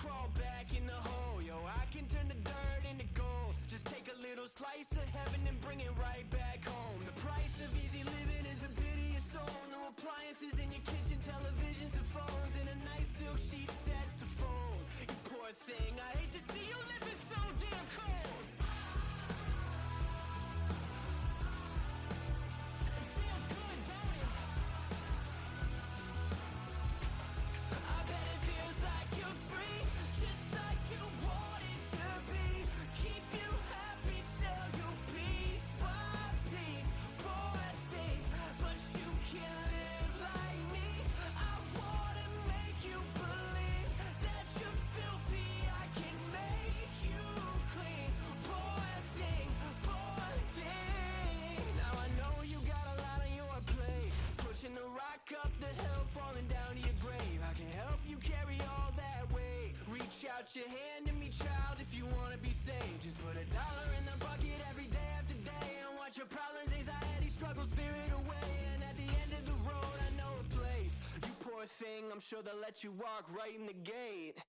crawl back in the hole. Yo, I can turn the dirt into gold. Just take a little slice of heaven and bring it right back home. The price of easy living is a bit of your soul. No appliances in your kitchen, televisions and phones, and a nice silk sheet set to fold. You poor thing, I hate to see you living so damn cold. Up the hill, falling down to your grave. I can help you carry all that weight. Reach out your hand to me, child, if you want to be saved. Just put $1 in the bucket every day after day and watch your problems, anxiety, struggle, spirit away. And at the end of the road, I know a place. You poor thing, I'm sure they'll let you walk right in the gate.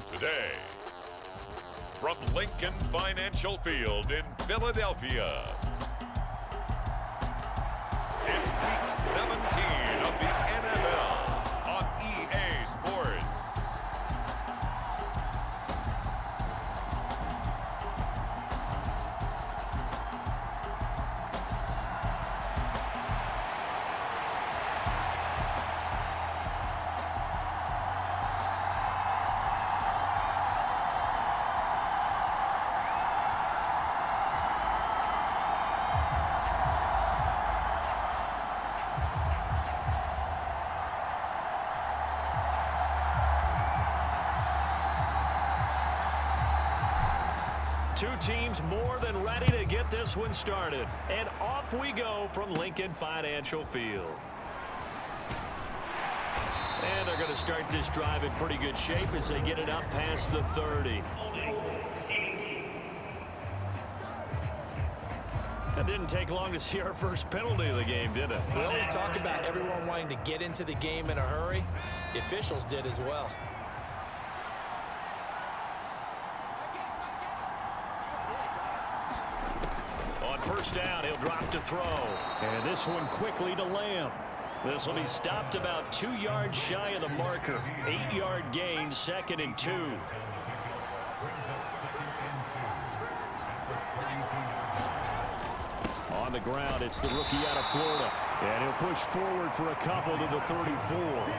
Today, from Lincoln Financial Field in Philadelphia, it's Week 17 of the NFL on EA Sports. Two teams more than ready to get this one started. And off we go from Lincoln Financial Field. And they're going to start this drive in pretty good shape as they get it up past the 30. It didn't take long to see our first penalty of the game, did it? We always talk about everyone wanting to get into the game in a hurry. The officials did as well. On first down, he'll drop to throw. And this one quickly to Lamb. This will be stopped about 2 yards shy of the marker. 8-yard gain, 2nd and 2. On the ground, it's the rookie out of Florida. And he'll push forward for a couple to the 34.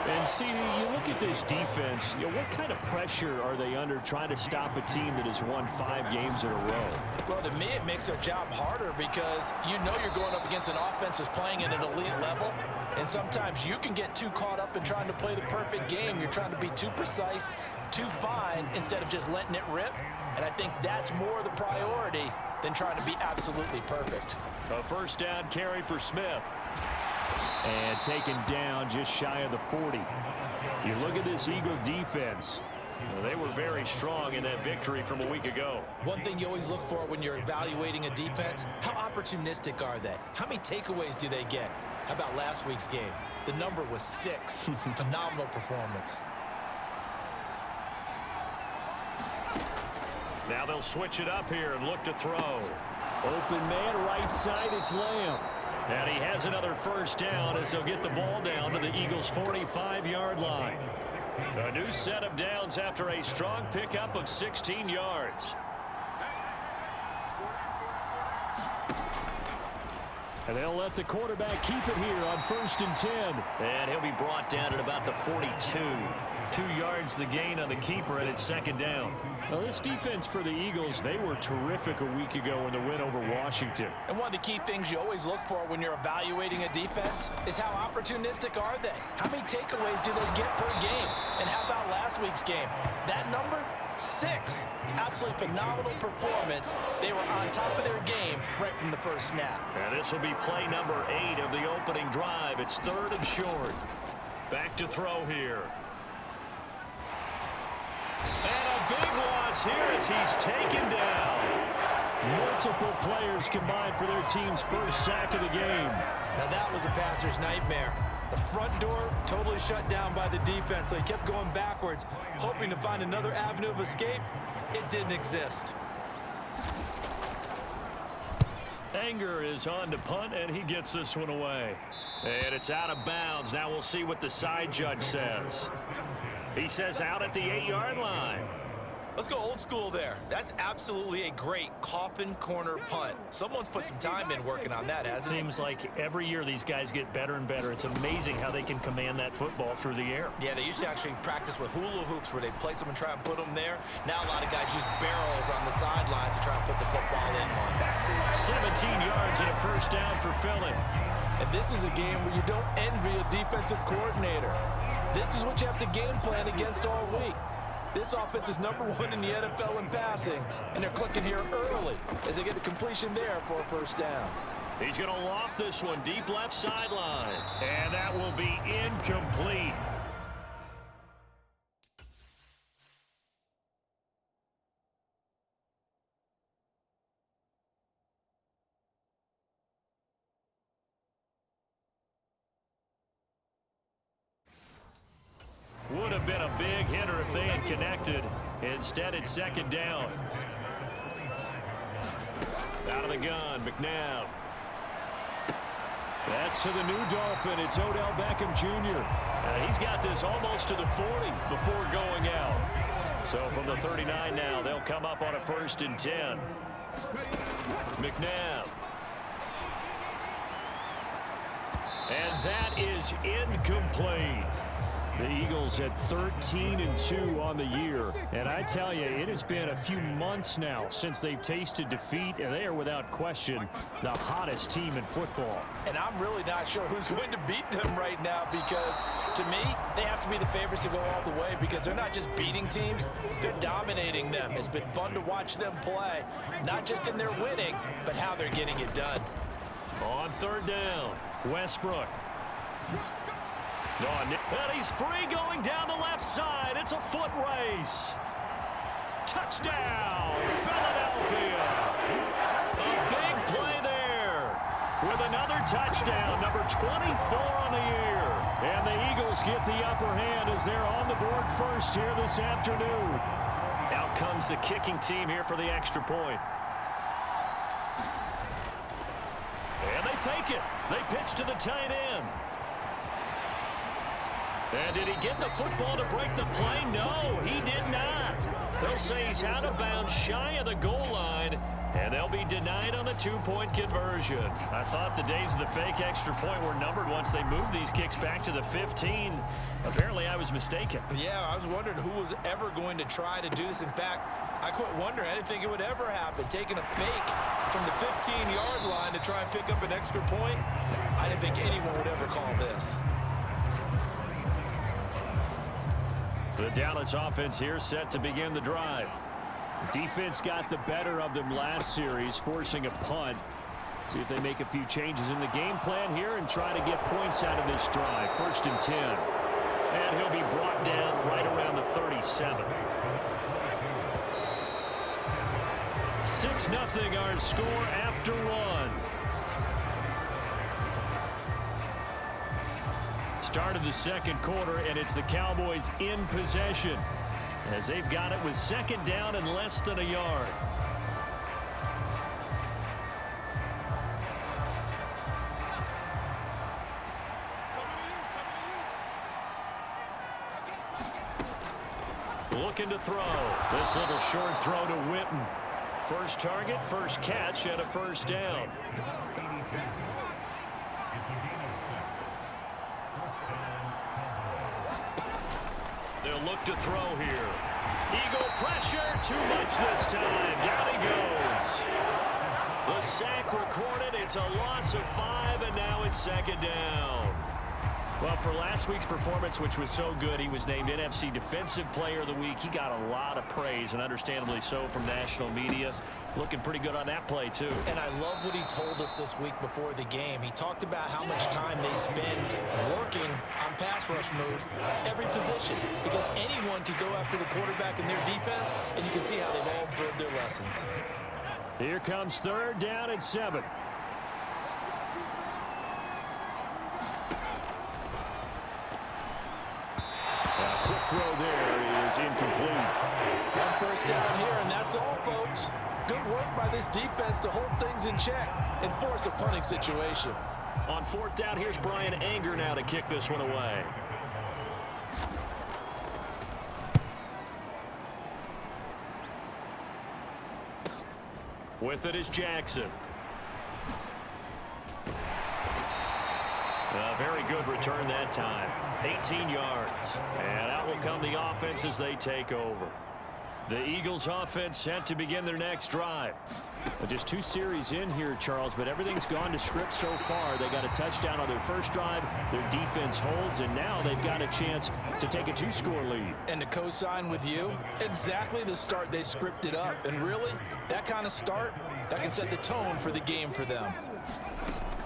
And, CD, you look at this defense, what kind of pressure are they under trying to stop a team that has won 5 games in a row? Well, to me, it makes their job harder because you know you're going up against an offense that's playing at an elite level, and sometimes you can get too caught up in trying to play the perfect game. You're trying to be too precise, too fine, instead of just letting it rip, and I think that's more the priority than trying to be absolutely perfect. A first down carry for Smith. And taken down just shy of the 40. You look at this Eagle defense. They were very strong in that victory from a week ago. One thing you always look for when you're evaluating a defense, how opportunistic are they? How many takeaways do they get? How about last week's game? The number was 6. Phenomenal performance. Now they'll switch it up here and look to throw. Open man right side, it's Lamb. And he has another first down as he'll get the ball down to the Eagles' 45-yard line. A new set of downs after a strong pickup of 16 yards. And they'll let the quarterback keep it here on 1st and 10. And he'll be brought down at about the 42. 2 yards the gain on the keeper, and it's 2nd down. Well, this defense for the Eagles, they were terrific a week ago in the win over Washington. And one of the key things you always look for when you're evaluating a defense is how opportunistic are they? How many takeaways do they get per game? And how about last week's game? That number? 6. Absolutely phenomenal performance. They were on top of their game right from the first snap. And this will be play number 8 of the opening drive. It's 3rd and short. Back to throw here. And a big loss here as he's taken down. Multiple players combined for their team's first sack of the game. Now that was a passer's nightmare. The front door totally shut down by the defense, so he kept going backwards, hoping to find another avenue of escape. It didn't exist. Anger is on to punt, and he gets this one away. And it's out of bounds. Now we'll see what the side judge says. He says out at the 8-yard line. Let's go old school there. That's absolutely a great coffin corner punt. Someone's put some time in working on that, hasn't it? Seems like every year these guys get better and better. It's amazing how they can command that football through the air. Yeah, they used to actually practice with hula hoops where they place them and try and put them there. Now a lot of guys use barrels on the sidelines to try and put the football in on. 17 yards and a 1st down for Philly. And this is a game where you don't envy a defensive coordinator. This is what you have to game plan against all week. This offense is #1 in the NFL in passing, and they're clicking here early as they get a completion there for a 1st down. He's going to loft this one deep left sideline, and that will be incomplete. Would have been a big hitter if they had connected. Instead, it's 2nd down. Out of the gun, McNabb. That's to the new Dolphin. It's Odell Beckham Jr. He's got this almost to the 40 before going out. So from the 39 now, they'll come up on a 1st and 10. McNabb. And that is incomplete. The Eagles at 13-2 on the year. And I tell you, it has been a few months now since they've tasted defeat, and they are without question the hottest team in football. And I'm really not sure who's going to beat them right now because, to me, they have to be the favorites to go all the way because they're not just beating teams, they're dominating them. It's been fun to watch them play, not just in their winning, but how they're getting it done. On 3rd down, Westbrook. And he's free going down the left side. It's a foot race. Touchdown, Philadelphia. A big play there with another touchdown, number 24 on the year. And the Eagles get the upper hand as they're on the board first here this afternoon. Out comes the kicking team here for the extra point. And they fake it. They pitch to the tight end. And did he get the football to break the play? No, he did not. They'll say he's out of bounds, shy of the goal line, and they'll be denied on the 2-point conversion. I thought the days of the fake extra point were numbered once they moved these kicks back to the 15. Apparently, I was mistaken. Yeah, I was wondering who was ever going to try to do this. In fact, I quit wondering. I didn't think it would ever happen. Taking a fake from the 15-yard line to try and pick up an extra point, I didn't think anyone would ever call this. The Dallas offense here set to begin the drive. Defense got the better of them last series, forcing a punt. See if they make a few changes in the game plan here and try to get points out of this drive. 1st and 10. And he'll be brought down right around the 37. 6-0 our score after one. Start of the 2nd quarter, and it's the Cowboys in possession as they've got it with 2nd down and less than a yard. Looking to throw. This little short throw to Witten. First target, first catch, and a 1st down. They'll look to throw here. Eagle pressure, too much this time. Down he goes. The sack recorded. It's a loss of 5, and now it's second down. Well, for last week's performance, which was so good, he was named NFC Defensive Player of the Week. He got a lot of praise, and understandably so, from national media. Looking pretty good on that play, too. And I love what he told us this week before the game. He talked about how much time they spend working on pass rush moves, every position, because anyone can go after the quarterback in their defense, and you can see how they've all absorbed their lessons. Here comes third down and 7. Quick throw there is incomplete. One first down here, and that's all, folks. Good work by this defense to hold things in check and force a punting situation. On fourth down, here's Brian Anger now to kick this one away. With it is Jackson. A very good return that time. 18 yards. And out will come the offense as they take over. The Eagles offense set to begin their next drive. But just 2 series in here, Charles, but everything's gone to script so far. They got a touchdown on their first drive. Their defense holds, and now they've got a chance to take a 2-score lead. And to co-sign with you, exactly the start they scripted up. And really, that kind of start, that can set the tone for the game for them.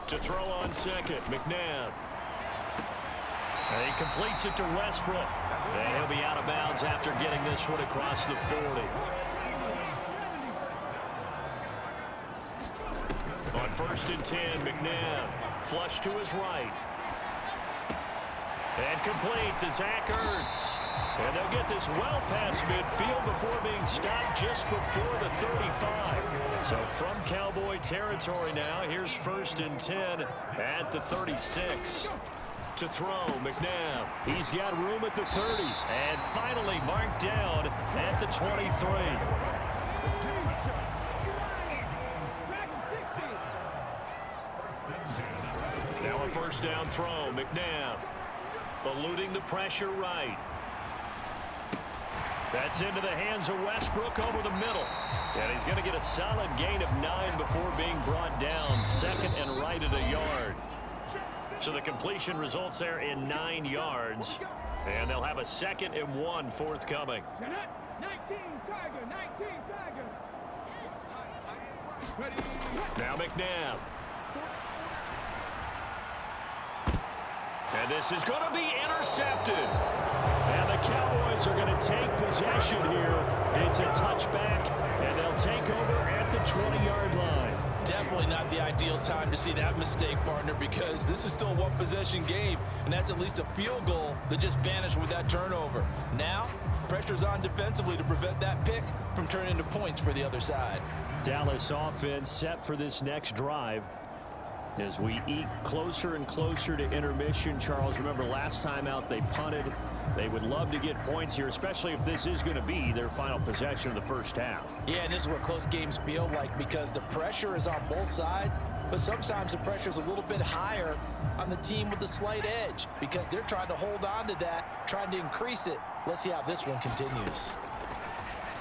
To throw on second, McNabb. And he completes it to Westbrook. And he'll be out of bounds after getting this one across the 40. On first and 10, McNabb. Flush to his right. And complete to Zach Ertz. And they'll get this well past midfield before being stopped just before the 35. So from Cowboy territory now, here's first and 10 at the 36. To throw, McNabb. He's got room at the 30. And finally marked down at the 23. Now a first down throw, McNabb. Eluding the pressure right. That's into the hands of Westbrook over the middle. And he's going to get a solid gain of 9 before being brought down. Second and right at a yard. So the completion results there in 9 yards. And they'll have a 2nd and 1 forthcoming. 19 Tiger, 19 Tiger. Now McNabb. And this is going to be intercepted. And the Cowboys are going to take possession here. It's a touchback, and they'll take over at the 20-yard line. Definitely not the ideal time to see that mistake, partner, because this is still a one-possession game, and that's at least a field goal that just vanished with that turnover. Now, pressure's on defensively to prevent that pick from turning into points for the other side. Dallas offense set for this next drive. As we eke closer and closer to intermission, Charles, remember last time out they punted. They would love to get points here, especially if this is going to be their final possession of the first half. Yeah, and this is what close games feel like because the pressure is on both sides, but sometimes the pressure is a little bit higher on the team with the slight edge because they're trying to hold on to that, trying to increase it. Let's see how this one continues.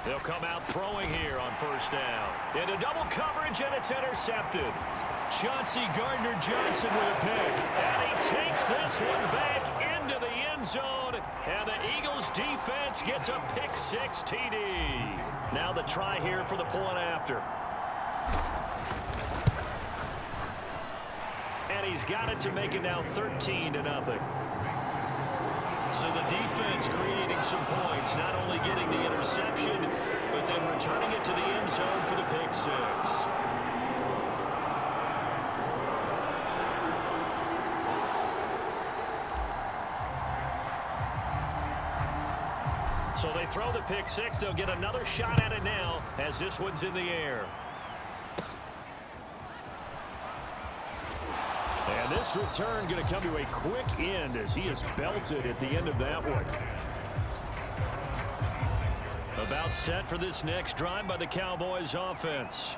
They'll come out throwing here on first down. Into double coverage, and it's intercepted. Chauncey Gardner-Johnson with a pick. And he takes this one back into the end zone. And the Eagles defense gets a pick-6 TD. Now the try here for the point after. And he's got it to make it now 13-0. So the defense creating some points, not only getting the interception, but then returning it to the end zone for the pick-6. So they throw the pick-6. They'll get another shot at it now as this one's in the air. And this return going to come to a quick end as he is belted at the end of that one. About set for this next drive by the Cowboys offense.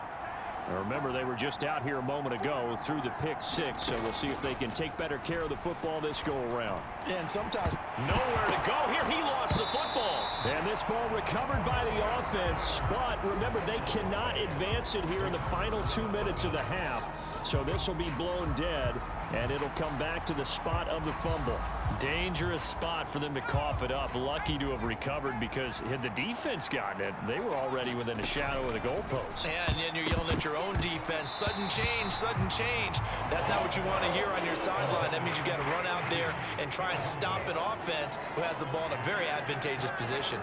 Remember, they were just out here a moment ago through the pick six, so we'll see if they can take better care of the football this go-around. And sometimes nowhere to go here. He lost the football. And this ball recovered by the offense, but remember, they cannot advance it here in the final 2 minutes of the half, so this will be blown dead, and it'll come back to the spot of the fumble. Dangerous spot for them to cough it up. Lucky to have recovered because had the defense gotten it, they were already within a shadow of the goalpost. And then you're yelling at your own defense. Sudden change, sudden change. That's not what you want to hear on your sideline. That means you got to run out there and try and stop an offense who has the ball in a very advantageous position.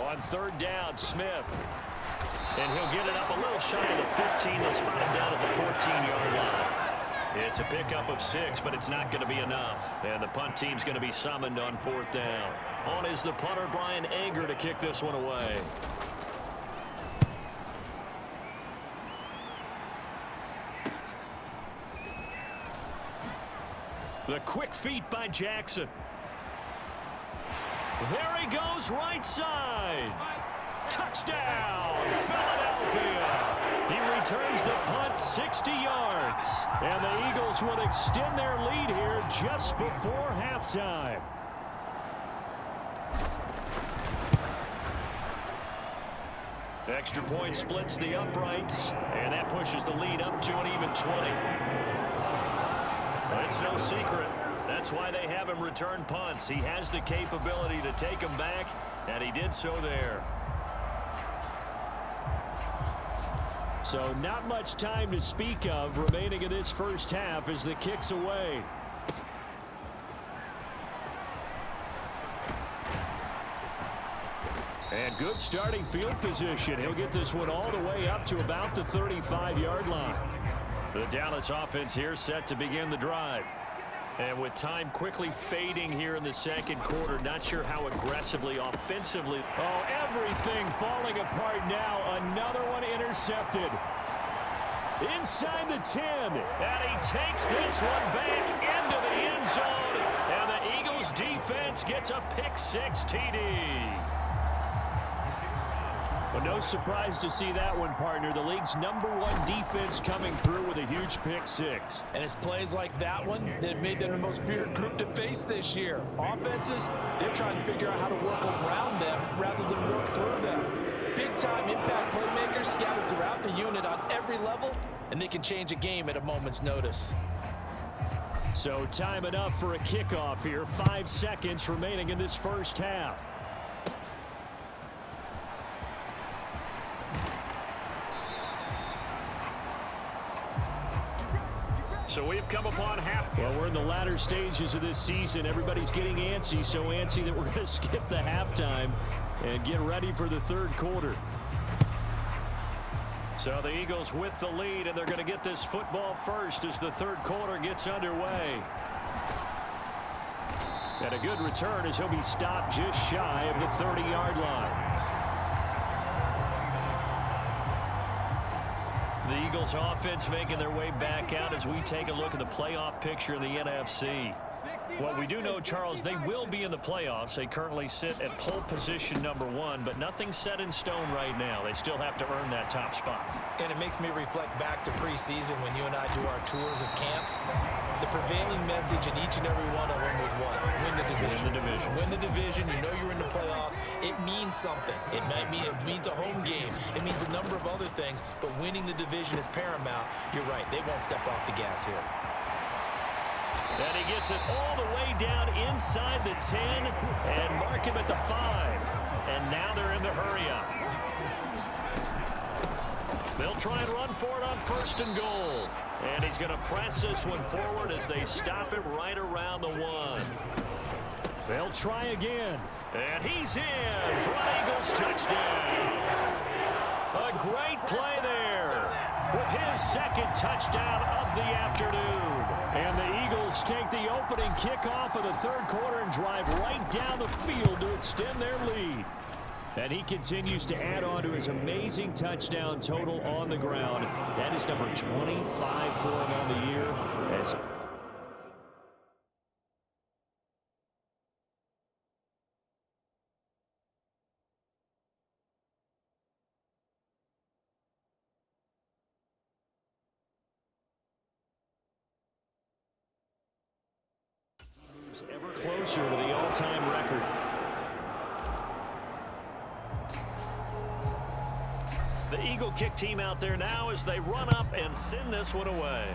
On third down, Smith. And he'll get it up a little shy of the 15. They'll spot him down at the 14-yard line. It's a pickup of 6, but it's not going to be enough. And the punt team's going to be summoned on fourth down. On is the punter, Brian Anger, to kick this one away. The quick feet by Jackson. There he goes, right side. Touchdown, Philadelphia. He returns the punt 60 yards. And the Eagles would extend their lead here just before halftime. Extra point splits the uprights, and that pushes the lead up to an even 20. It's no secret. That's why they have him return punts. He has the capability to take them back, and he did so there. So not much time to speak of remaining in this first half as the kick's away. And good starting field position. He'll get this one all the way up to about the 35-yard line. The Dallas offense here set to begin the drive. And with time quickly fading here in the second quarter, not sure how aggressively, offensively. Oh, everything falling apart now. Another one intercepted. Inside the 10. And he takes this one back into the end zone. And the Eagles defense gets a pick-6 TD. Well, no surprise to see that one, partner. The league's #1 defense coming through with a huge pick-6. And it's plays like that one that made them the most feared group to face this year. Offenses, they're trying to figure out how to work around them rather than work through them. Big-time impact playmakers scattered throughout the unit on every level, and they can change a game at a moment's notice. So time enough for a kickoff here. 5 seconds remaining in this first half. So we've come upon half. Well, we're in the latter stages of this season. Everybody's getting antsy, so antsy that we're going to skip the halftime and get ready for the third quarter. So the Eagles with the lead, and they're going to get this football first as the third quarter gets underway. And a good return as he'll be stopped just shy of the 30-yard line. The Eagles offense making their way back out as we take a look at the playoff picture in the NFC. What we do know, Charles, they will be in the playoffs. They currently sit at pole position #1, but nothing's set in stone right now. They still have to earn that top spot. And it makes me reflect back to preseason when you and I do our tours of camps. The prevailing message in each and every one of them was what? Win the division. Win the division. Win the division. You know you're in the playoffs. It means something. It means a home game. It means a number of other things, but winning the division is paramount. You're right. They won't step off the gas here. And he gets it all the way down inside the 10 and mark him at the 5. And now they're in the hurry-up. They'll try and run for it on 1st and goal. And he's going to press this one forward as they stop it right around the 1. They'll try again. And he's in for an Eagles touchdown. A great play there with his second touchdown of the afternoon. And the Eagles take the opening kickoff of the third quarter and drive right down the field to extend their lead. And he continues to add on to his amazing touchdown total on the ground. That is number 25 for him on the year. As Ever closer to the all-time record. The Eagle kick team out there now as they run up and send this one away.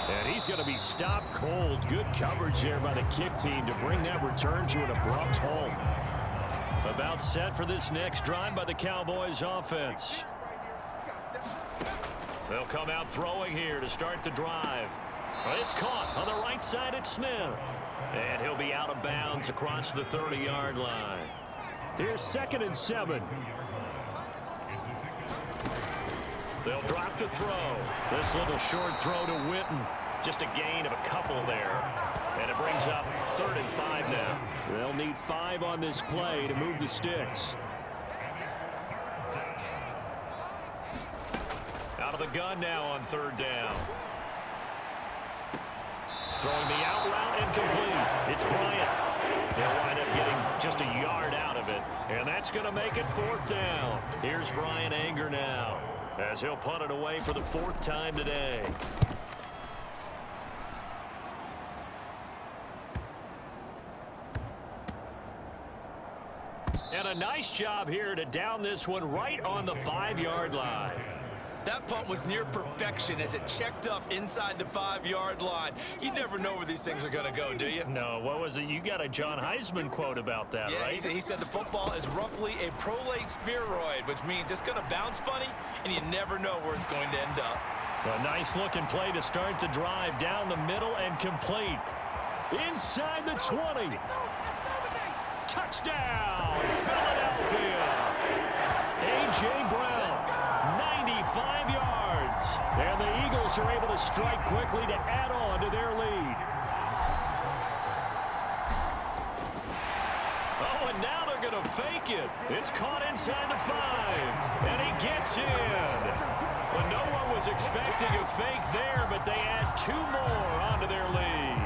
And he's going to be stopped cold. Good coverage there by the kick team to bring that return to an abrupt halt. About set for this next drive by the Cowboys offense. They'll come out throwing here to start the drive. But it's caught on the right side at Smith. And he'll be out of bounds across the 30-yard line. Here's 2nd and 7. They'll drop to throw. This little short throw to Witten. Just a gain of a couple there. And it brings up 3rd and 5 now. They'll need 5 on this play to move the sticks. Out of the gun now on 3rd down. Throwing the out route incomplete. It's Bryant. He'll wind up getting just a yard out of it. And that's going to make it 4th down. Here's Brian Anger now, as he'll punt it away for the 4th time today. And a nice job here to down this one right on the 5-yard line. That punt was near perfection as it checked up inside the 5-yard line. You never know where these things are going to go, do you? No, what was it? You got a John Heisman quote about that, yeah, right? He said the football is roughly a prolate spheroid, which means it's going to bounce funny, and you never know where it's going to end up. A nice-looking play to start the drive down the middle and complete. Inside the 20. Touchdown, Philadelphia. A.J. Brown, 95 yards. And the Eagles are able to strike quickly to add on to their lead. Oh, and now they're going to fake it. It's caught inside the 5. And he gets in. Well, no one was expecting a fake there, but they add 2 more onto their lead.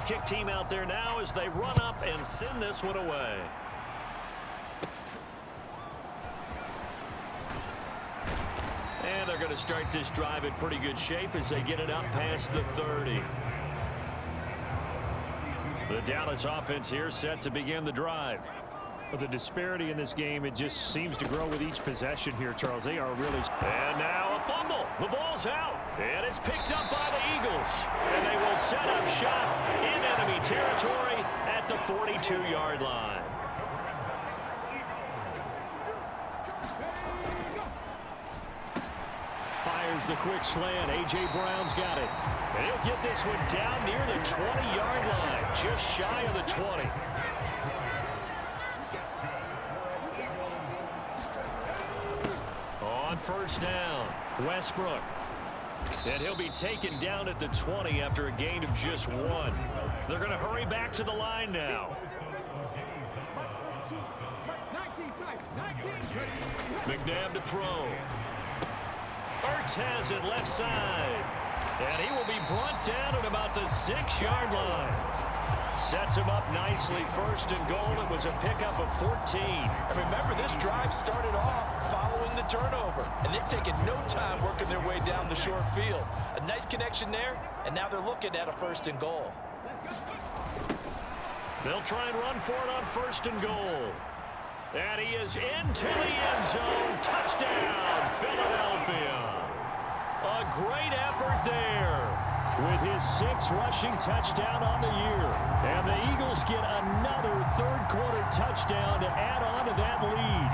Kick team out there now as they run up and send this one away. And they're going to start this drive in pretty good shape as they get it up past the 30. The Dallas offense here set to begin the drive. Well, the disparity in this game, it just seems to grow with each possession here, Charles. They are really... And now a fumble. The ball's out. And it's picked up by the Eagles. And they will set up shop in enemy territory at the 42-yard line. Fires the quick slant. A.J. Brown's got it. And he'll get this one down near the 20-yard line, just shy of the 20. On 1st down, Westbrook. And he'll be taken down at the 20 after a gain of just 1. They're going to hurry back to the line now. McNabb to throw. Ertz has it left side. And he will be brought down at about the 6-yard line. Sets him up nicely. 1st and goal. It was a pickup of 14. And remember, this drive started off following the turnover. And they've taken no time working their way down the short field. A nice connection there. And now they're looking at a 1st and goal. They'll try and run for it on 1st and goal. And he is into the end zone. Touchdown, Philadelphia. A great effort there. With his 6th rushing touchdown on the year. And the Eagles get another 3rd-quarter touchdown to add on to that lead.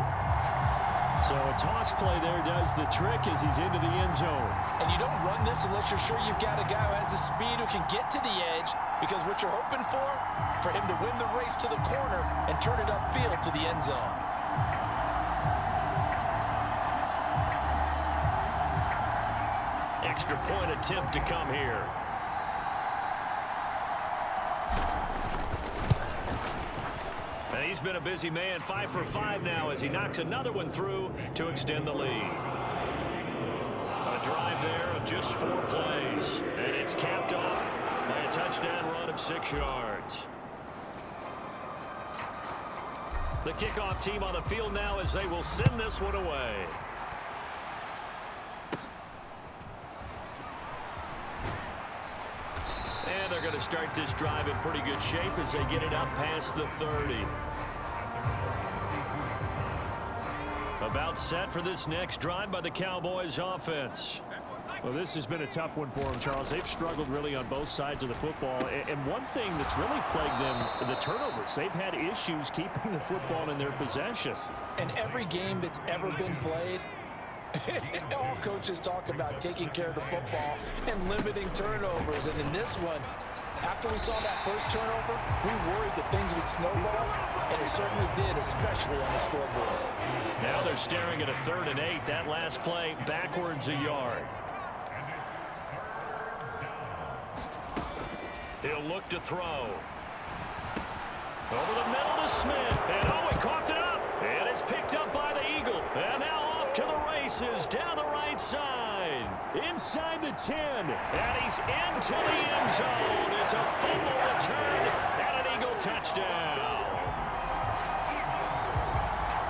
So a toss play there does the trick as he's into the end zone. And you don't run this unless you're sure you've got a guy who has the speed who can get to the edge, because what you're hoping for him to win the race to the corner and turn it upfield to the end zone. Extra point attempt to come here. And he's been a busy man, 5 for 5 now as he knocks another one through to extend the lead. A drive there of just 4 plays. And it's capped off by a touchdown run of 6 yards. The kickoff team on the field now as they will send this one away. And they're going to start this drive in pretty good shape as they get it up past the 30. About set for this next drive by the Cowboys offense. Well, this has been a tough one for them, Charles. They've struggled really on both sides of the football. And one thing that's really plagued them, the turnovers. They've had issues keeping the football in their possession. In every game that's ever been played, all coaches talk about taking care of the football and limiting turnovers. And in this one, after we saw that first turnover, we worried that things would snowball, and it certainly did, especially on the scoreboard. Now they're staring at a 3rd and 8. That last play backwards a yard. He'll look to throw. Over the middle to Smith. And oh, he coughed it up. And it's picked up by the Eagle. And now off to the races down the right side. Inside the 10. And he's into the end zone. It's a fumble return and an Eagle touchdown.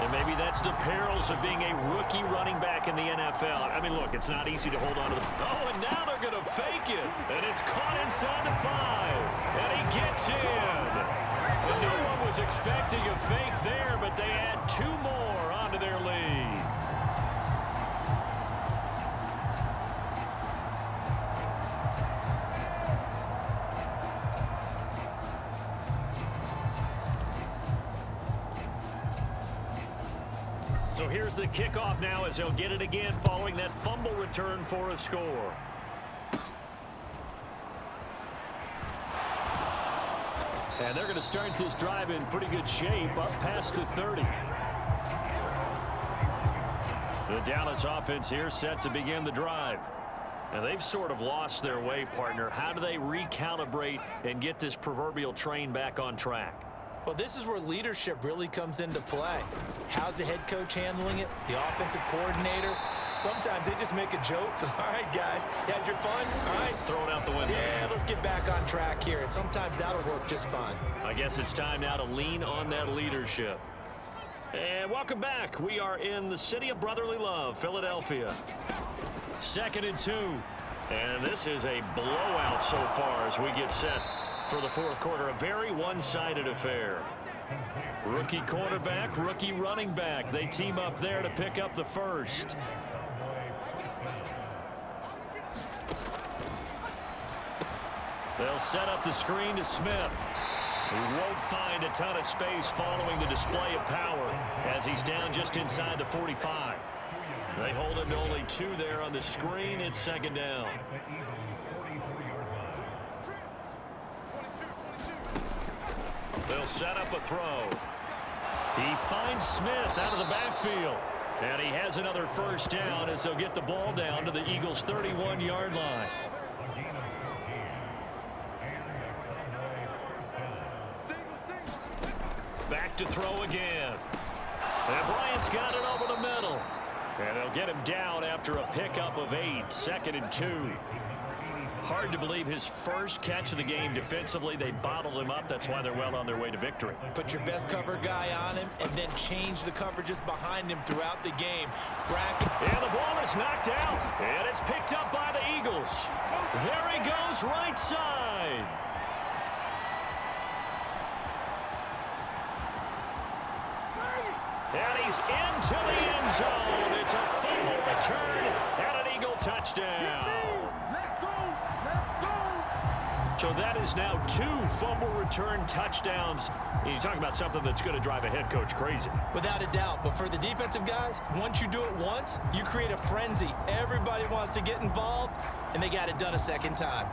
And maybe that's the perils of being a rookie running back in the NFL. I mean, look, it's not easy to hold on to the... Oh, and now they're going to fake it. And it's caught inside the 5. And he gets in. And no one was expecting a fake there, but they add 2 more onto their lead. So here's the kickoff now as they'll get it again following that fumble return for a score. And they're going to start this drive in pretty good shape up past the 30. The Dallas offense here set to begin the drive. And they've sort of lost their way, partner. How do they recalibrate and get this proverbial train back on track? Well, this is where leadership really comes into play. How's the head coach handling it? The offensive coordinator? Sometimes they just make a joke. All right, guys, you had your fun? All right. Throw it out the window. Yeah, let's get back on track here. And sometimes that'll work just fine. I guess it's time now to lean on that leadership. And welcome back. We are in the city of brotherly love, Philadelphia. 2nd and 2. And this is a blowout so far as we get set for the 4th quarter. A very one-sided affair. Rookie quarterback, rookie running back. They team up there to pick up the first. They'll set up the screen to Smith. He won't find a ton of space following the display of power as he's down just inside the 45. They hold him to only 2 there on the screen. It's 2nd down. They'll set up a throw. He finds Smith out of the backfield. And he has another first down as they'll get the ball down to the Eagles' 31-yard line. Back to throw again. And Bryant's got it over the middle. And they'll get him down after a pickup of 8. 2nd and 2. Hard to believe his first catch of the game defensively. They bottled him up. That's why they're well on their way to victory. Put your best cover guy on him and then change the coverages behind him throughout the game. Bracket. And the ball is knocked out. And it's picked up by the Eagles. There he goes, right side. And he's into the end zone. It's a fumble return and an Eagle touchdown. So that is now 2 fumble return touchdowns. And you talk about something that's going to drive a head coach crazy. Without a doubt. But for the defensive guys, once you do it once, you create a frenzy. Everybody wants to get involved, and they got it done a second time.